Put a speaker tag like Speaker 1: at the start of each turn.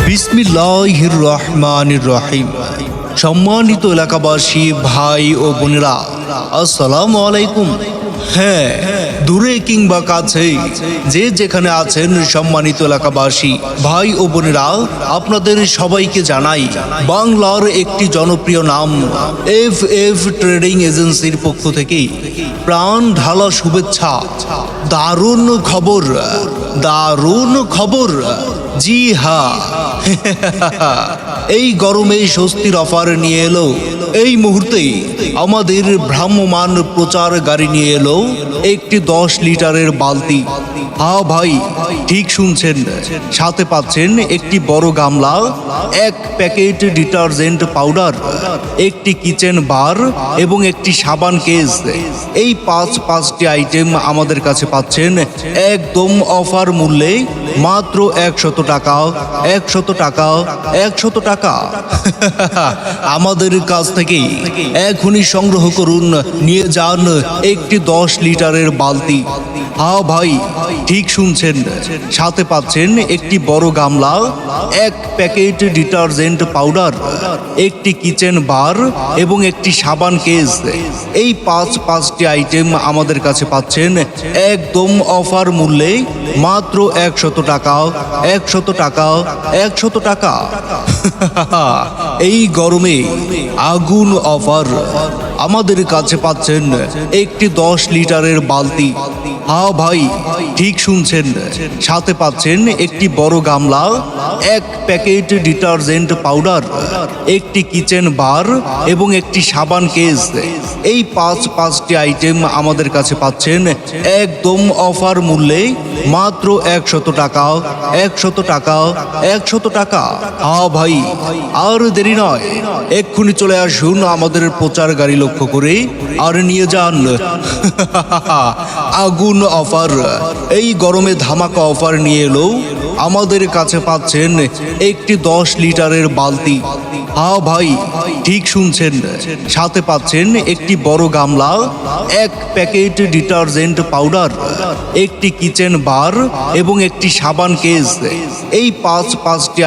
Speaker 1: বিসমিল্লাহির রহমানির রহিম। সম্মানিত এলাকাবাসী, ভাই ও বোনেরা, আসসালামু আলাইকুম। হ্যাঁ, দূরে কিংবা কাছে যে যেখানে আছেন সম্মানিত এলাকাবাসী, ভাই ও বোনেরা, আপনাদের সবাইকে জানাই বাংলার একটি জনপ্রিয় নাম এফ ট্রেডিং এজেন্সির পক্ষ থেকে প্রাণ ঢালা শুভেচ্ছা। দারুণ খবর, দারুণ খবর। জি হ্যাঁ, এই গরমে স্বস্তির অফার নিয়ে এলো এই মুহূর্তে আমাদের ভ্রাম্যমান প্রচার গাড়ি নিয়ে এলো একটি 10 লিটারের বালতি। হ্যাঁ ভাই, ঠিক শুনছেন, সাথে পাচ্ছেন একটি বড় গামলা, এক প্যাকেট ডিটারজেন্ট পাউডার, একটি কিচেন বার এবং একটি সাবান কেস। এই পাঁচটি আইটেম আমাদের কাছে পাচ্ছেন একদম অফার মূল্যে, মাত্র 100 টাকা, 100 টাকা, 100 টাকা। আমাদের কাছ থেকে এখনই সংগ্রহ করুন, নিয়ে যান একটি 10 লিটারের বালতি। হ্যাঁ ভাই, ঠিক শুনছেন, সাথে পাচ্ছেন একটি বড় গামলা, এক প্যাকেট ডিটারজেন্ট পাউডার, একটি কিচেন বার এবং একটি সাবান কেস। এই পাঁচটি আইটেম আমাদের কাছে পাচ্ছেন একদম অফার মূল্যে, মাত্র 100 টাকা, 100 টাকা, 100 টাকা। এই গরমে আগুন অফার। আমাদের কাছে পাচ্ছেন একটি 10 লিটারের বালতি। হ্যাঁ ভাই, ঠিক শুনছেন, সাথে পাচ্ছেন একটি বড় গামলা, এক প্যাকেট ডিটারজেন্ট পাউডার, একটি কিচেন বার এবং একটি সাবান কেস। এই পাঁচটি আইটেম আমাদের কাছে পাচ্ছেন একদম অফার মূল্যে, মাত্র 100 টাকা, 100 টাকা, 100 টাকা। হ্যাঁ ভাই, আর দেরি নয়, এক্ষুনি চলে আসুন আমাদের প্রচার গাড়ি লক্ষ্য করে আর নিয়ে যান আগুন অফার। এই গরমে ধামাকা অফার নিয়ে এলো আমাদের কাছে পাচ্ছেন একটি 10 লিটারের বালতি। হ্যাঁ ভাই, ঠিক শুনছেন, সাথে পাচ্ছেন একটি বড় গামলা, এক প্যাকেট ডিটারজেন্ট পাউডার, একটি কিচেন বার এবং একটি সাবান কেস। এই পাঁচটি